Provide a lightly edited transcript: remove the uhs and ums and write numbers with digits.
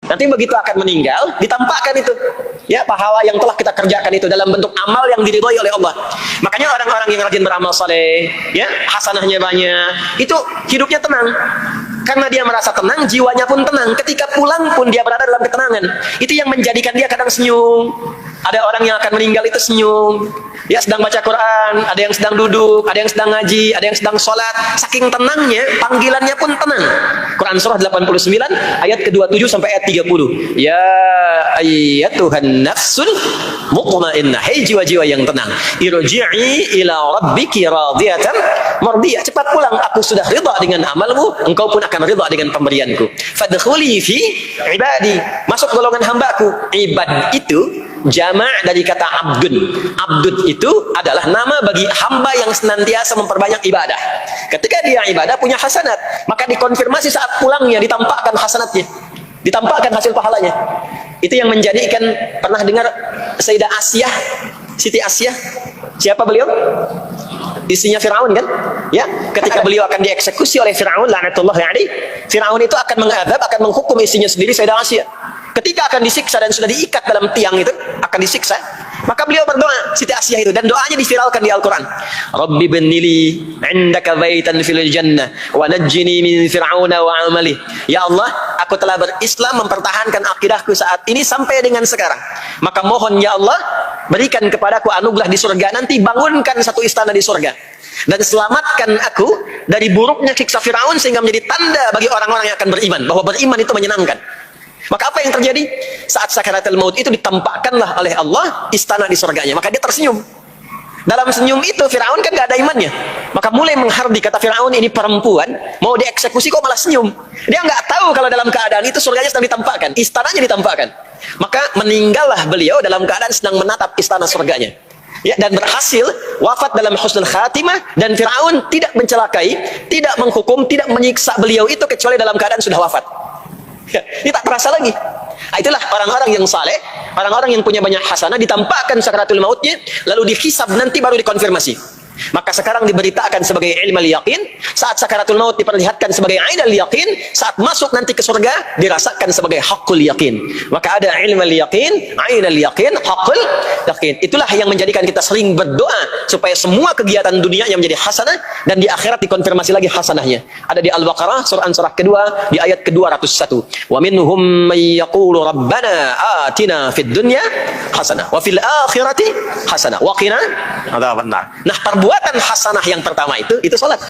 Nanti begitu akan meninggal, ditampakkan itu. Ya, pahala yang telah kita kerjakan itu dalam bentuk amal yang diridhoi oleh Allah. Makanya orang-orang yang rajin beramal saleh, ya, hasanahnya banyak, itu hidupnya tenang. Karena dia merasa tenang, jiwanya pun tenang. Ketika pulang pun dia berada dalam ketenangan. Itu yang menjadikan dia kadang senyum. Ada orang yang akan meninggal itu senyum. Ya, sedang baca Quran, ada yang sedang duduk, ada yang sedang ngaji, ada yang sedang sholat. Saking tenangnya, panggilannya pun tenang. Quran surah 89 ayat ke-27 sampai ayat 30. Ya ayyatuhan nafsul mutmainnah. Hei jiwa-jiwa yang tenang. Irji'i ila rabbiki radiyatan mardiyah. Cepat pulang, aku sudah ridha dengan amalmu, engkau pun akan ridha dengan pemberianku. Fadkhuli fi ibadi. Masuk golongan hambaku. Ibad itu jama' dari kata abdun. Abdun itu adalah nama bagi hamba yang senantiasa memperbanyak ibadah. Ketika dia ibadah punya hasanat, maka dikonfirmasi saat pulangnya, ditampakkan hasanatnya, ditampakkan hasil pahalanya. Itu yang menjadikan, pernah dengar Sayyidah Asyah, Siti Asyah? Siapa beliau? Istrinya Fir'aun kan? Ya, ketika beliau akan dieksekusi oleh Fir'aun, la'natullahi alaihi, Fir'aun itu akan mengadab, akan menghukum istrinya sendiri, Sayyidah Asyah. Ketika akan disiksa dan sudah diikat dalam tiang itu, akan disiksa, maka beliau berdoa, Siti Asyah itu, dan doanya diviralkan di Al-Quran. Rabbi bennili indaka baitan fil jannah wa najjini min fir'auna wa amali. Ya Allah, aku telah berislam, mempertahankan akidahku saat ini sampai dengan sekarang. Maka mohon ya Allah, berikan kepadaku anugerah di surga nanti, bangunkan satu istana di surga. Dan selamatkan aku dari buruknya siksa Fir'aun sehingga menjadi tanda bagi orang-orang yang akan beriman, bahwa beriman itu menyenangkan. Maka apa yang terjadi? Saat sakaratul maut itu ditampakkanlah oleh Allah istana di surganya. Maka dia tersenyum. Dalam senyum itu Fir'aun kan gak ada imannya. Maka mulai menghardi, kata Fir'aun, ini perempuan mau dieksekusi kok malah senyum. Dia nggak tahu kalau dalam keadaan itu surganya sedang ditampakkan, istananya ditampakkan. Maka meninggallah beliau dalam keadaan sedang menatap istana surganya. Ya, dan berhasil wafat dalam husnul khatimah, dan Fir'aun tidak mencelakai, tidak menghukum, tidak menyiksa beliau itu kecuali dalam keadaan sudah wafat. Ya, ini tak terasa lagi. Itulah orang-orang yang saleh, orang-orang yang punya banyak hasanah, ditampakkan sakaratul mautnya, lalu dihisab, nanti baru dikonfirmasi. Maka sekarang diberitakan sebagai ilmal yaqin, saat sakaratul maut diperlihatkan sebagai ainal yaqin, saat masuk nanti ke surga dirasakan sebagai haqqul yaqin. Maka ada ilmal yaqin, ainal yaqin, haqqul yaqin. Itulah yang menjadikan kita sering berdoa supaya semua kegiatan dunia yang menjadi hasanah, dan di akhirat dikonfirmasi lagi hasanahnya. Ada di Al-Baqarah surah kedua di ayat ke-201. Wa minhum may yaqulu rabbana atina fid dunya hasanah wa fil akhirati hasanah wa qina adzabannar. Nah, perbuatan hasanah yang pertama itu salat.